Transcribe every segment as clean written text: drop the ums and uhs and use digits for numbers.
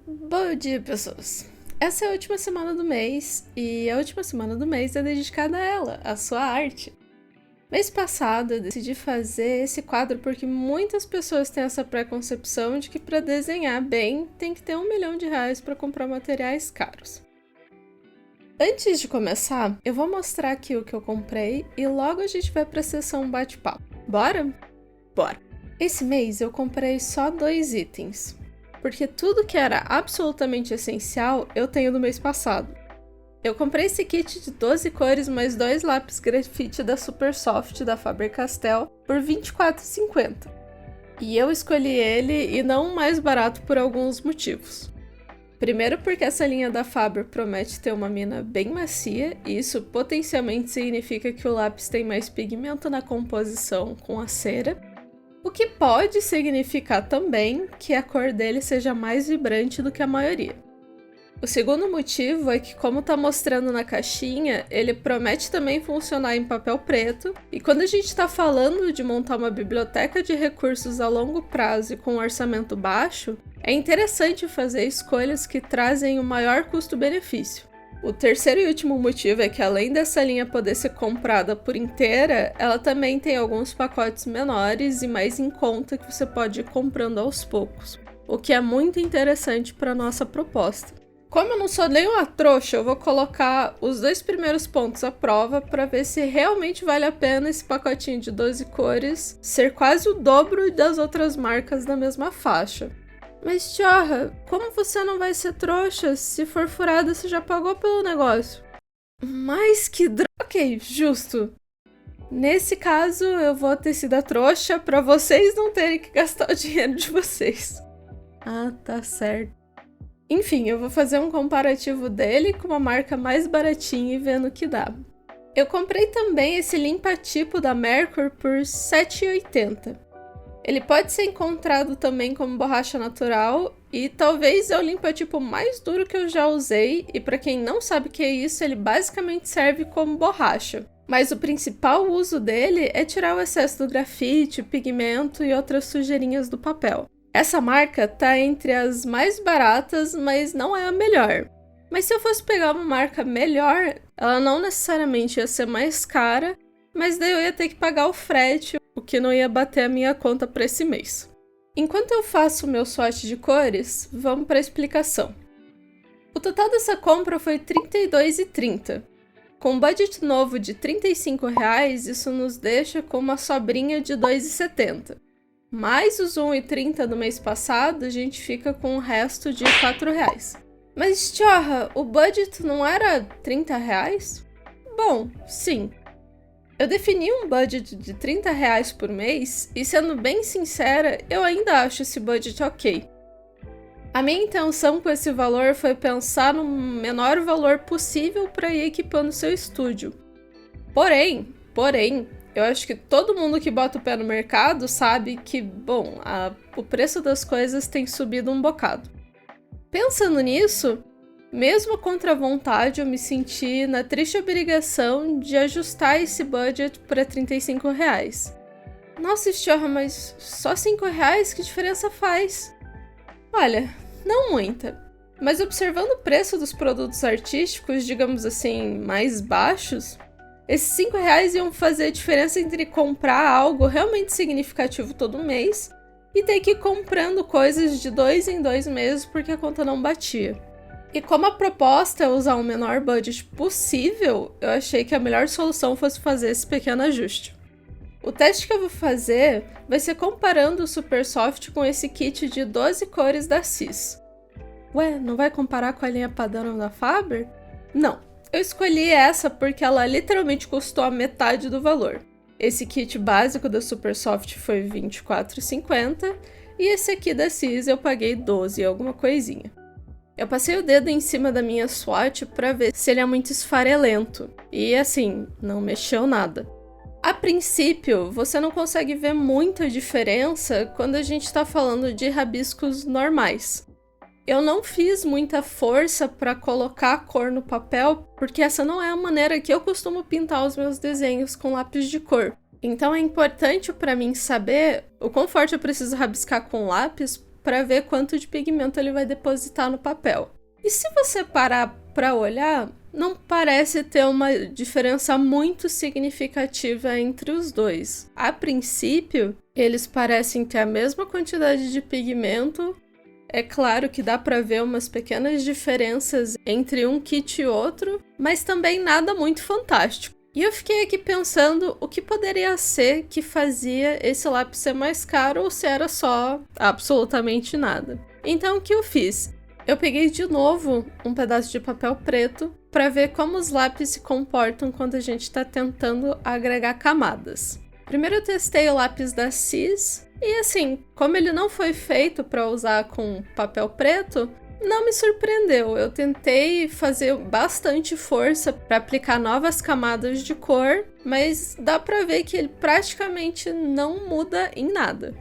Bom dia, pessoas! Essa é a última semana do mês, e a última semana do mês é dedicada a ela, a sua arte. Mês passado eu decidi fazer esse quadro porque muitas pessoas têm essa preconcepção de que para desenhar bem tem que ter R$ 1 milhão para comprar materiais caros. Antes de começar, eu vou mostrar aqui o que eu comprei e logo a gente vai para a sessão bate-papo. Bora? Bora! Esse mês eu comprei só 2 itens, porque tudo que era absolutamente essencial eu tenho do mês passado. Eu comprei esse kit de 12 cores mais 2 lápis grafite da Supersoft da Faber-Castell por R$ 24,50. E eu escolhi ele e não o mais barato por alguns motivos. Primeiro porque essa linha da Faber promete ter uma mina bem macia, e isso potencialmente significa que o lápis tem mais pigmento na composição com a cera, o que pode significar também que a cor dele seja mais vibrante do que a maioria. O segundo motivo é que, como tá mostrando na caixinha, ele promete também funcionar em papel preto, e quando a gente tá falando de montar uma biblioteca de recursos a longo prazo e com um orçamento baixo, é interessante fazer escolhas que trazem o maior custo-benefício. O terceiro e último motivo é que, além dessa linha poder ser comprada por inteira, ela também tem alguns pacotes menores e mais em conta que você pode ir comprando aos poucos, o que é muito interessante para nossa proposta. Como eu não sou nem uma trouxa, eu vou colocar os 2 primeiros pontos à prova para ver se realmente vale a pena esse pacotinho de 12 cores ser quase o dobro das outras marcas da mesma faixa. Mas, Tchorra, como você não vai ser trouxa? Se for furada, você já pagou pelo negócio. Mas que Ok, justo. Nesse caso, eu vou ter sido a trouxa pra vocês não terem que gastar o dinheiro de vocês. Ah, tá certo. Enfim, eu vou fazer um comparativo dele com uma marca mais baratinha e vendo o que dá. Eu comprei também esse limpa-tipo da Merkur por R$ 7,80. Ele pode ser encontrado também como borracha natural, e talvez é o limpa-tipo mais duro que eu já usei, e para quem não sabe o que é isso, ele basicamente serve como borracha. Mas o principal uso dele é tirar o excesso do grafite, pigmento e outras sujeirinhas do papel. Essa marca tá entre as mais baratas, mas não é a melhor. Mas se eu fosse pegar uma marca melhor, ela não necessariamente ia ser mais cara, mas daí eu ia ter que pagar o frete, o que não ia bater a minha conta para esse mês. Enquanto eu faço o meu swatch de cores, vamos para a explicação. O total dessa compra foi R$ 32,30. Com um budget novo de R$ 35, isso nos deixa com uma sobrinha de R$ 2,70. Mais os R$ 1,30 do mês passado, a gente fica com o resto de R$ 4. Mas, Tchorra, o budget não era R$ 30? Bom, sim. Eu defini um budget de R$ 30 por mês e, sendo bem sincera, eu ainda acho esse budget ok. A minha intenção com esse valor foi pensar no menor valor possível para ir equipando seu estúdio. Porém, eu acho que todo mundo que bota o pé no mercado sabe que, o preço das coisas tem subido um bocado. Pensando nisso, mesmo contra a vontade, eu me senti na triste obrigação de ajustar esse budget para R$ 35. Nossa, Tchorra, mas só R$ 5? Que diferença faz? Olha, não muita. Mas observando o preço dos produtos artísticos, digamos assim, mais baixos, esses R$ 5 iam fazer a diferença entre comprar algo realmente significativo todo mês e ter que ir comprando coisas de 2 em 2 meses porque a conta não batia. E como a proposta é usar o menor budget possível, eu achei que a melhor solução fosse fazer esse pequeno ajuste. O teste que eu vou fazer vai ser comparando o Supersoft com esse kit de 12 cores da Cis. Ué, não vai comparar com a linha padrão da Faber? Não, eu escolhi essa porque ela literalmente custou a metade do valor. Esse kit básico da Supersoft foi R$ 24,50 e esse aqui da Cis eu paguei 12 e alguma coisinha. Eu passei o dedo em cima da minha swatch para ver se ele é muito esfarelento, e assim, não mexeu nada. A princípio, você não consegue ver muita diferença quando a gente está falando de rabiscos normais. Eu não fiz muita força para colocar a cor no papel, porque essa não é a maneira que eu costumo pintar os meus desenhos com lápis de cor. Então é importante para mim saber o quão forte eu preciso rabiscar com lápis para ver quanto de pigmento ele vai depositar no papel. E se você parar para olhar, não parece ter uma diferença muito significativa entre os dois. A princípio, eles parecem ter a mesma quantidade de pigmento. É claro que dá para ver umas pequenas diferenças entre um kit e outro, mas também nada muito fantástico. E eu fiquei aqui pensando o que poderia ser que fazia esse lápis ser mais caro ou se era só absolutamente nada. Então o que eu fiz? Eu peguei de novo um pedaço de papel preto para ver como os lápis se comportam quando a gente está tentando agregar camadas. Primeiro eu testei o lápis da Cis e assim, como ele não foi feito para usar com papel preto, não me surpreendeu. Eu tentei fazer bastante força para aplicar novas camadas de cor, mas dá para ver que ele praticamente não muda em nada.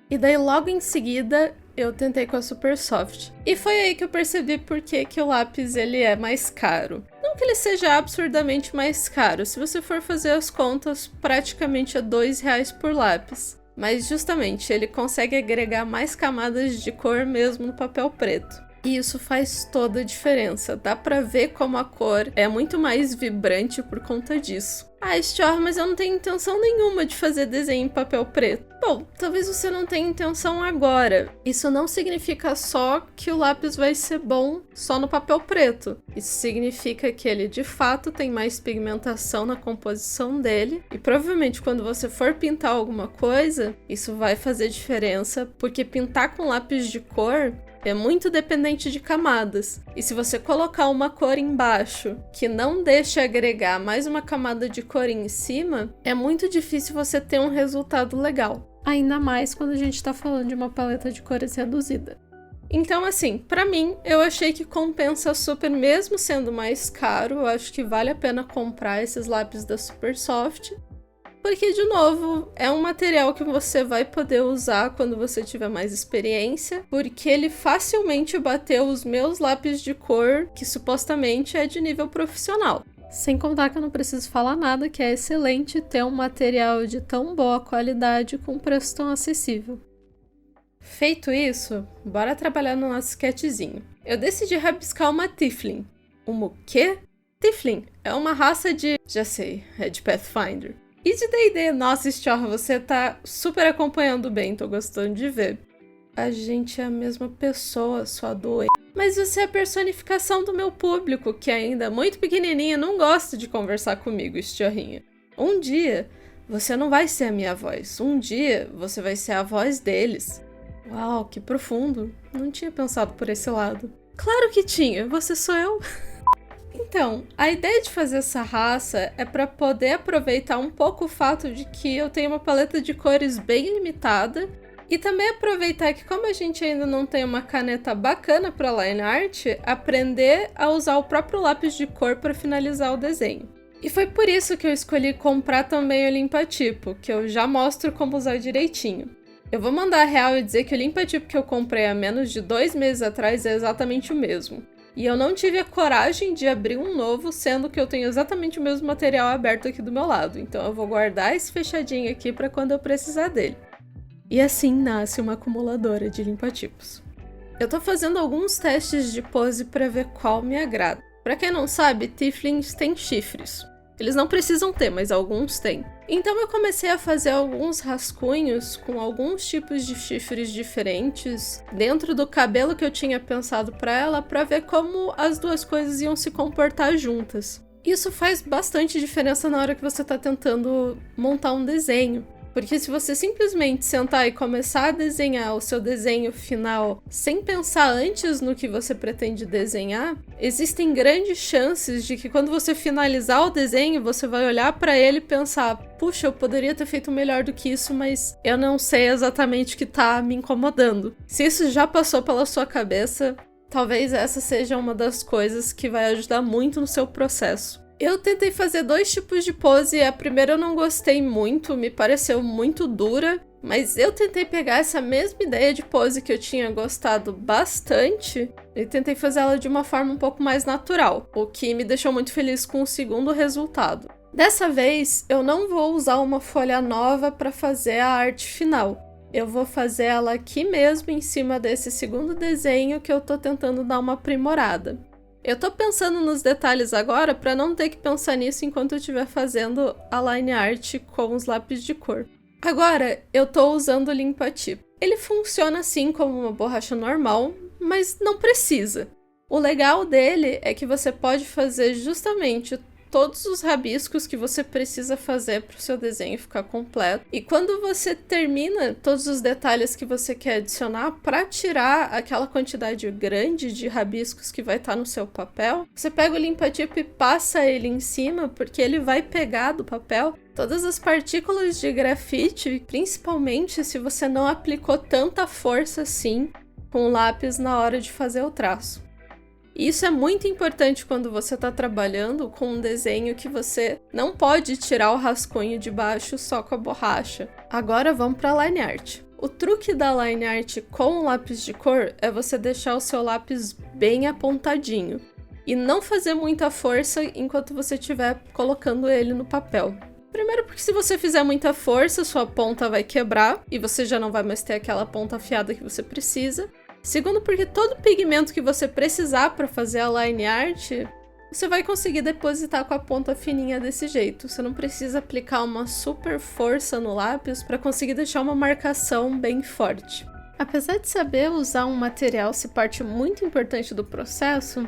E daí logo em seguida eu tentei com a Super Soft. E foi aí que eu percebi por que o lápis ele é mais caro. Não que ele seja absurdamente mais caro, se você for fazer as contas, praticamente é R$2 por lápis. Mas justamente, ele consegue agregar mais camadas de cor mesmo no papel preto. E isso faz toda a diferença. Dá pra ver como a cor é muito mais vibrante por conta disso. Ah, Stior, mas eu não tenho intenção nenhuma de fazer desenho em papel preto. Bom, talvez você não tenha intenção agora. Isso não significa só que o lápis vai ser bom só no papel preto. Isso significa que ele de fato tem mais pigmentação na composição dele. E provavelmente quando você for pintar alguma coisa, isso vai fazer diferença, porque pintar com lápis de cor é muito dependente de camadas. E se você colocar uma cor embaixo que não deixa agregar mais uma camada de cor em cima, é muito difícil você ter um resultado legal. Ainda mais quando a gente está falando de uma paleta de cores reduzida. Então, assim, pra mim, eu achei que compensa super, mesmo sendo mais caro. Eu acho que vale a pena comprar esses lápis da Super Soft. Porque, de novo, é um material que você vai poder usar quando você tiver mais experiência, porque ele facilmente bateu os meus lápis de cor, que supostamente é de nível profissional. Sem contar que eu não preciso falar nada, que é excelente ter um material de tão boa qualidade com preço tão acessível. Feito isso, bora trabalhar no nosso sketchzinho. Eu decidi rabiscar uma Tiflin. Uma o quê? Tiflin é uma raça de... já sei, é de Pathfinder. E de D&D, nossa, Stior, você tá super acompanhando bem, tô gostando de ver. A gente é a mesma pessoa, sua doente. Mas você é a personificação do meu público, que ainda muito pequenininha não gosta de conversar comigo, Stiorrinha. Um dia, você não vai ser a minha voz. Um dia, você vai ser a voz deles. Uau, que profundo. Não tinha pensado por esse lado. Claro que tinha, você sou eu. Então, a ideia de fazer essa raça é para poder aproveitar um pouco o fato de que eu tenho uma paleta de cores bem limitada e também aproveitar que, como a gente ainda não tem uma caneta bacana para line art, aprender a usar o próprio lápis de cor para finalizar o desenho. E foi por isso que eu escolhi comprar também o limpa-tipo, que eu já mostro como usar direitinho. Eu vou mandar a real e dizer que o limpa-tipo que eu comprei há menos de 2 meses atrás é exatamente o mesmo. E eu não tive a coragem de abrir um novo, sendo que eu tenho exatamente o mesmo material aberto aqui do meu lado. Então eu vou guardar esse fechadinho aqui para quando eu precisar dele. E assim nasce uma acumuladora de limpa-tipos. Eu tô fazendo alguns testes de pose para ver qual me agrada. Para quem não sabe, Tiflins têm chifres. Eles não precisam ter, mas alguns têm. Então eu comecei a fazer alguns rascunhos com alguns tipos de chifres diferentes dentro do cabelo que eu tinha pensado para ela, para ver como as duas coisas iam se comportar juntas. Isso faz bastante diferença na hora que você está tentando montar um desenho. Porque se você simplesmente sentar e começar a desenhar o seu desenho final sem pensar antes no que você pretende desenhar, existem grandes chances de que quando você finalizar o desenho, você vai olhar para ele e pensar: puxa, eu poderia ter feito melhor do que isso, mas eu não sei exatamente o que tá me incomodando. Se isso já passou pela sua cabeça, talvez essa seja uma das coisas que vai ajudar muito no seu processo. Eu tentei fazer 2 tipos de pose. A primeira eu não gostei muito, me pareceu muito dura, mas eu tentei pegar essa mesma ideia de pose que eu tinha gostado bastante e tentei fazer ela de uma forma um pouco mais natural, o que me deixou muito feliz com o segundo resultado. Dessa vez, eu não vou usar uma folha nova para fazer a arte final. Eu vou fazer ela aqui mesmo, em cima desse segundo desenho que eu tô tentando dar uma aprimorada. Eu tô pensando nos detalhes agora para não ter que pensar nisso enquanto eu estiver fazendo a line art com os lápis de cor. Agora, eu tô usando o limpa-tinta. Ele funciona assim como uma borracha normal, mas não precisa. O legal dele é que você pode fazer justamente todos os rabiscos que você precisa fazer para o seu desenho ficar completo. E quando você termina todos os detalhes que você quer adicionar para tirar aquela quantidade grande de rabiscos que vai estar no seu papel, você pega o limpa-tinta e passa ele em cima, porque ele vai pegar do papel todas as partículas de grafite, principalmente se você não aplicou tanta força assim com o lápis na hora de fazer o traço. Isso é muito importante quando você está trabalhando com um desenho que você não pode tirar o rascunho de baixo só com a borracha. Agora vamos para a line art. O truque da line art com o lápis de cor é você deixar o seu lápis bem apontadinho e não fazer muita força enquanto você estiver colocando ele no papel. Primeiro porque se você fizer muita força, sua ponta vai quebrar e você já não vai mais ter aquela ponta afiada que você precisa. Segundo, porque todo pigmento que você precisar para fazer a line art, você vai conseguir depositar com a ponta fininha desse jeito. Você não precisa aplicar uma super força no lápis para conseguir deixar uma marcação bem forte. Apesar de saber usar um material se parte muito importante do processo,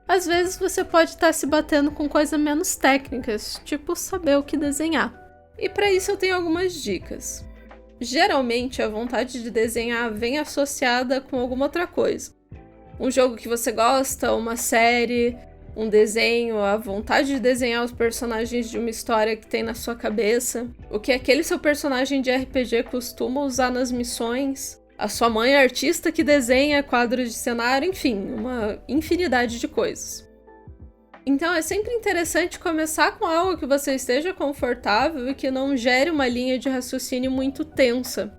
às vezes você pode estar se batendo com coisas menos técnicas, tipo saber o que desenhar. E para isso eu tenho algumas dicas. Geralmente, a vontade de desenhar vem associada com alguma outra coisa. Um jogo que você gosta, uma série, um desenho, a vontade de desenhar os personagens de uma história que tem na sua cabeça, o que aquele seu personagem de RPG costuma usar nas missões, a sua mãe é artista que desenha quadros de cenário, enfim, uma infinidade de coisas. Então é sempre interessante começar com algo que você esteja confortável e que não gere uma linha de raciocínio muito tensa.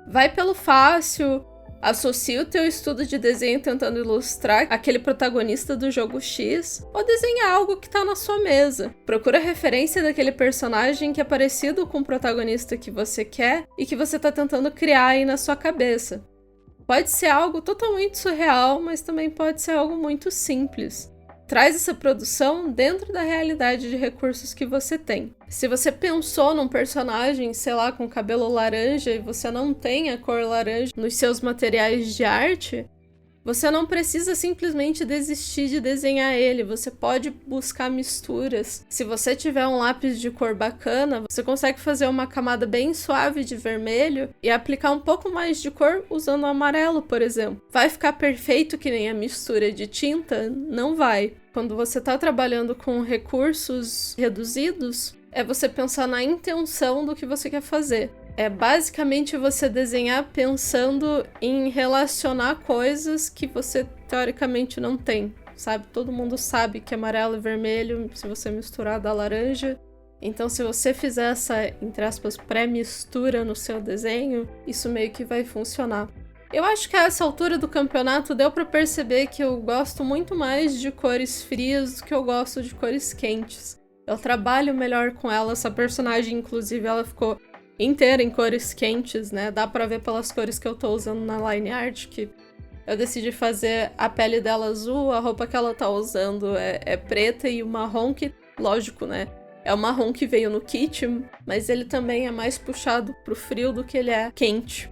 Vai pelo fácil, associa o teu estudo de desenho tentando ilustrar aquele protagonista do jogo X, ou desenha algo que está na sua mesa. Procura referência daquele personagem que é parecido com o protagonista que você quer e que você está tentando criar aí na sua cabeça. Pode ser algo totalmente surreal, mas também pode ser algo muito simples. Traz essa produção dentro da realidade de recursos que você tem. Se você pensou num personagem, sei lá, com cabelo laranja e você não tem a cor laranja nos seus materiais de arte, você não precisa simplesmente desistir de desenhar ele, você pode buscar misturas. Se você tiver um lápis de cor bacana, você consegue fazer uma camada bem suave de vermelho e aplicar um pouco mais de cor usando o amarelo, por exemplo. Vai ficar perfeito que nem a mistura de tinta? Não vai. Quando você está trabalhando com recursos reduzidos, é você pensar na intenção do que você quer fazer. É basicamente você desenhar pensando em relacionar coisas que você teoricamente não tem, sabe? Todo mundo sabe que amarelo e vermelho, se você misturar, dá laranja. Então, se você fizer essa, entre aspas, pré-mistura no seu desenho, isso meio que vai funcionar. Eu acho que a essa altura do campeonato deu pra perceber que eu gosto muito mais de cores frias do que eu gosto de cores quentes. Eu trabalho melhor com ela, essa personagem, inclusive, ela ficou inteira em cores quentes, né? Dá pra ver pelas cores que eu tô usando na line art que eu decidi fazer a pele dela azul, a roupa que ela tá usando é preta e o marrom que, lógico, né? É o marrom que veio no kit, mas ele também é mais puxado pro frio do que ele é quente.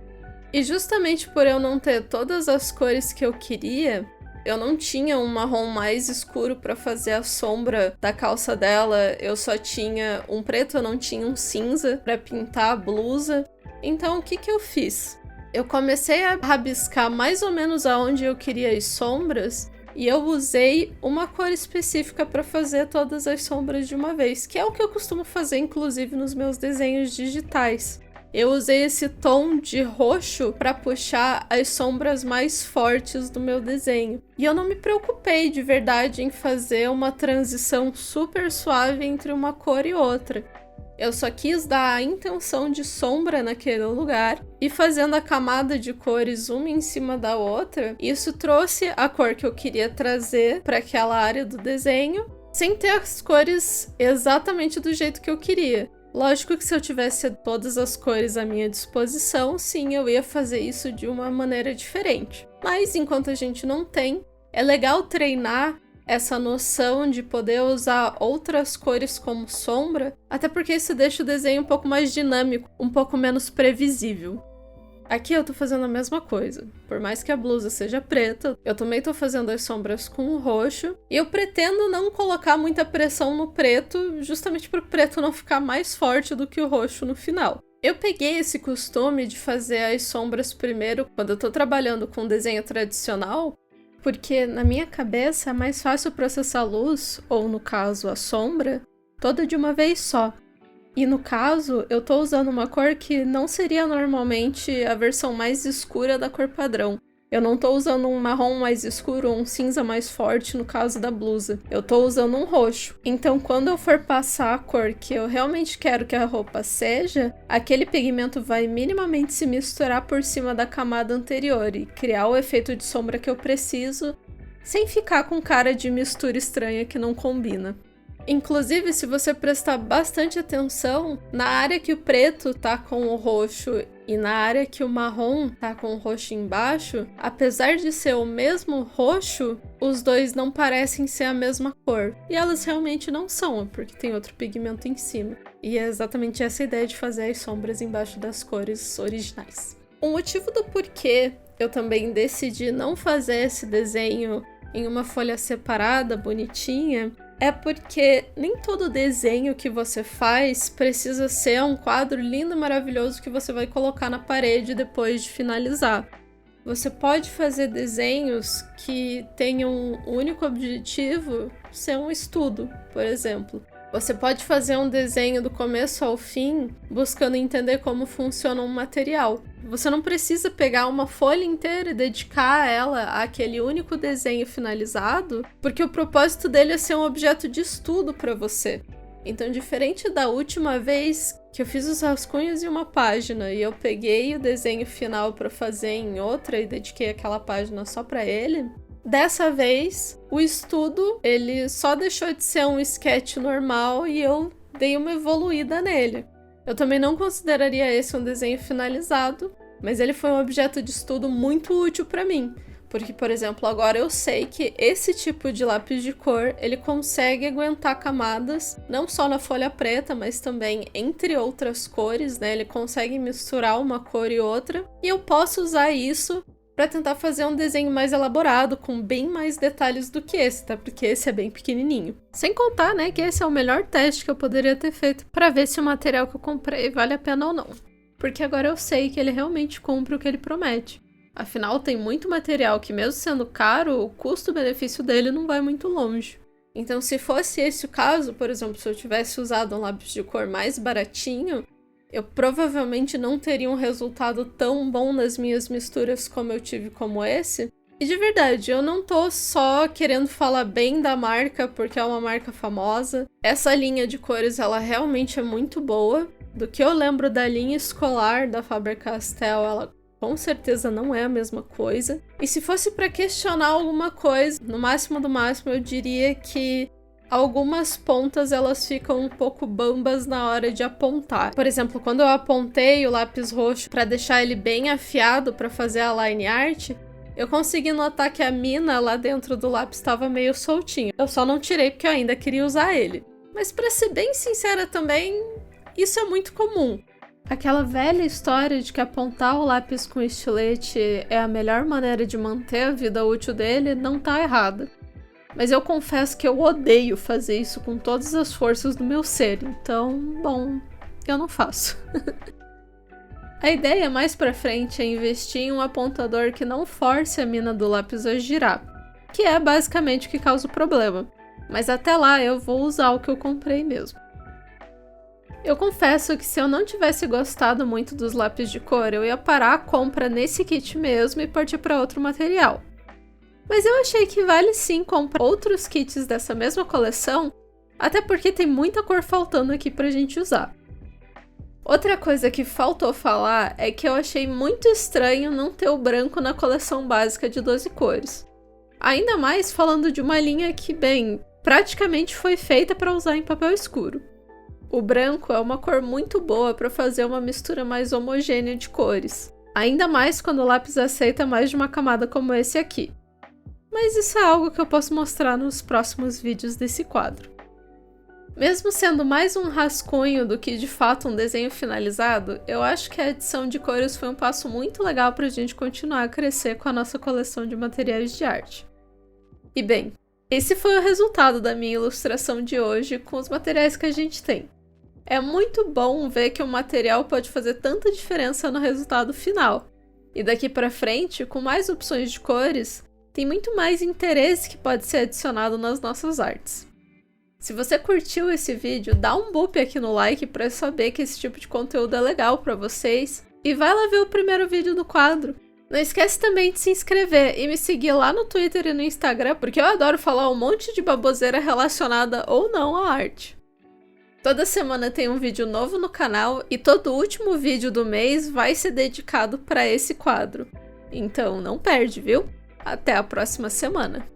E justamente por eu não ter todas as cores que eu queria, eu não tinha um marrom mais escuro para fazer a sombra da calça dela, eu só tinha um preto, eu não tinha um cinza para pintar a blusa. Então o que eu fiz? Eu comecei a rabiscar mais ou menos aonde eu queria as sombras e eu usei uma cor específica para fazer todas as sombras de uma vez, que é o que eu costumo fazer inclusive nos meus desenhos digitais. Eu usei esse tom de roxo para puxar as sombras mais fortes do meu desenho. E eu não me preocupei de verdade em fazer uma transição super suave entre uma cor e outra. Eu só quis dar a intenção de sombra naquele lugar e fazendo a camada de cores uma em cima da outra, isso trouxe a cor que eu queria trazer para aquela área do desenho sem ter as cores exatamente do jeito que eu queria. Lógico que se eu tivesse todas as cores à minha disposição, sim, eu ia fazer isso de uma maneira diferente. Mas enquanto a gente não tem, é legal treinar essa noção de poder usar outras cores como sombra, até porque isso deixa o desenho um pouco mais dinâmico, um pouco menos previsível. Aqui eu tô fazendo a mesma coisa. Por mais que a blusa seja preta, eu também tô fazendo as sombras com o roxo. E eu pretendo não colocar muita pressão no preto, justamente para o preto não ficar mais forte do que o roxo no final. Eu peguei esse costume de fazer as sombras primeiro quando eu tô trabalhando com desenho tradicional, porque na minha cabeça é mais fácil processar a luz, ou no caso a sombra, toda de uma vez só. E no caso, eu tô usando uma cor que não seria normalmente a versão mais escura da cor padrão. Eu não tô usando um marrom mais escuro ou um cinza mais forte no caso da blusa. Eu tô usando um roxo. Então, quando eu for passar a cor que eu realmente quero que a roupa seja, aquele pigmento vai minimamente se misturar por cima da camada anterior e criar o efeito de sombra que eu preciso, sem ficar com cara de mistura estranha que não combina. Inclusive, se você prestar bastante atenção, na área que o preto tá com o roxo e na área que o marrom tá com o roxo embaixo, apesar de ser o mesmo roxo, os dois não parecem ser a mesma cor. E elas realmente não são, porque tem outro pigmento em cima. E é exatamente essa a ideia de fazer as sombras embaixo das cores originais. O motivo do porquê eu também decidi não fazer esse desenho em uma folha separada, bonitinha, é porque nem todo desenho que você faz precisa ser um quadro lindo e maravilhoso que você vai colocar na parede depois de finalizar. Você pode fazer desenhos que tenham um único objetivo, ser um estudo, por exemplo. Você pode fazer um desenho do começo ao fim, buscando entender como funciona um material. Você não precisa pegar uma folha inteira e dedicar ela àquele único desenho finalizado, porque o propósito dele é ser um objeto de estudo para você. Então, diferente da última vez que eu fiz os rascunhos em uma página e eu peguei o desenho final para fazer em outra e dediquei aquela página só para ele, dessa vez, o estudo, ele só deixou de ser um sketch normal e eu dei uma evoluída nele. Eu também não consideraria esse um desenho finalizado, mas ele foi um objeto de estudo muito útil para mim. Porque, por exemplo, agora eu sei que esse tipo de lápis de cor, ele consegue aguentar camadas, não só na folha preta, mas também entre outras cores, né? Ele consegue misturar uma cor e outra. E eu posso usar isso para tentar fazer um desenho mais elaborado, com bem mais detalhes do que esse, tá? Porque esse é bem pequenininho. Sem contar, né, que esse é o melhor teste que eu poderia ter feito para ver se o material que eu comprei vale a pena ou não. Porque agora eu sei que ele realmente cumpre o que ele promete. Afinal, tem muito material que, mesmo sendo caro, o custo-benefício dele não vai muito longe. Então, se fosse esse o caso, por exemplo, se eu tivesse usado um lápis de cor mais baratinho, eu provavelmente não teria um resultado tão bom nas minhas misturas como eu tive como esse. E de verdade, eu não tô só querendo falar bem da marca porque é uma marca famosa. Essa linha de cores, ela realmente é muito boa. Do que eu lembro da linha escolar da Faber-Castell, ela com certeza não é a mesma coisa. E se fosse para questionar alguma coisa, no máximo do máximo, eu diria que algumas pontas elas ficam um pouco bambas na hora de apontar. Por exemplo, quando eu apontei o lápis roxo para deixar ele bem afiado para fazer a line art, eu consegui notar que a mina lá dentro do lápis estava meio soltinha. Eu só não tirei porque eu ainda queria usar ele. Mas para ser bem sincera também, isso é muito comum. Aquela velha história de que apontar o lápis com estilete é a melhor maneira de manter a vida útil dele não tá errada. Mas eu confesso que eu odeio fazer isso com todas as forças do meu ser, então, bom, eu não faço. A ideia mais pra frente é investir em um apontador que não force a mina do lápis a girar, que é basicamente o que causa o problema. Mas até lá eu vou usar o que eu comprei mesmo. Eu confesso que se eu não tivesse gostado muito dos lápis de cor, eu ia parar a compra nesse kit mesmo e partir para outro material. Mas eu achei que vale sim comprar outros kits dessa mesma coleção, até porque tem muita cor faltando aqui pra gente usar. Outra coisa que faltou falar é que eu achei muito estranho não ter o branco na coleção básica de 12 cores. Ainda mais falando de uma linha que, bem, praticamente foi feita para usar em papel escuro. O branco é uma cor muito boa para fazer uma mistura mais homogênea de cores, ainda mais quando o lápis aceita mais de uma camada como esse aqui. Mas isso é algo que eu posso mostrar nos próximos vídeos desse quadro. Mesmo sendo mais um rascunho do que de fato um desenho finalizado, eu acho que a adição de cores foi um passo muito legal para a gente continuar a crescer com a nossa coleção de materiais de arte. E bem, esse foi o resultado da minha ilustração de hoje com os materiais que a gente tem. É muito bom ver que um material pode fazer tanta diferença no resultado final. E daqui para frente, com mais opções de cores, tem muito mais interesse que pode ser adicionado nas nossas artes. Se você curtiu esse vídeo, dá um boop aqui no like para saber que esse tipo de conteúdo é legal para vocês. E vai lá ver o primeiro vídeo do quadro. Não esquece também de se inscrever e me seguir lá no Twitter e no Instagram, porque eu adoro falar um monte de baboseira relacionada ou não à arte. Toda semana tem um vídeo novo no canal e todo último vídeo do mês vai ser dedicado para esse quadro. Então não perde, viu? Até a próxima semana!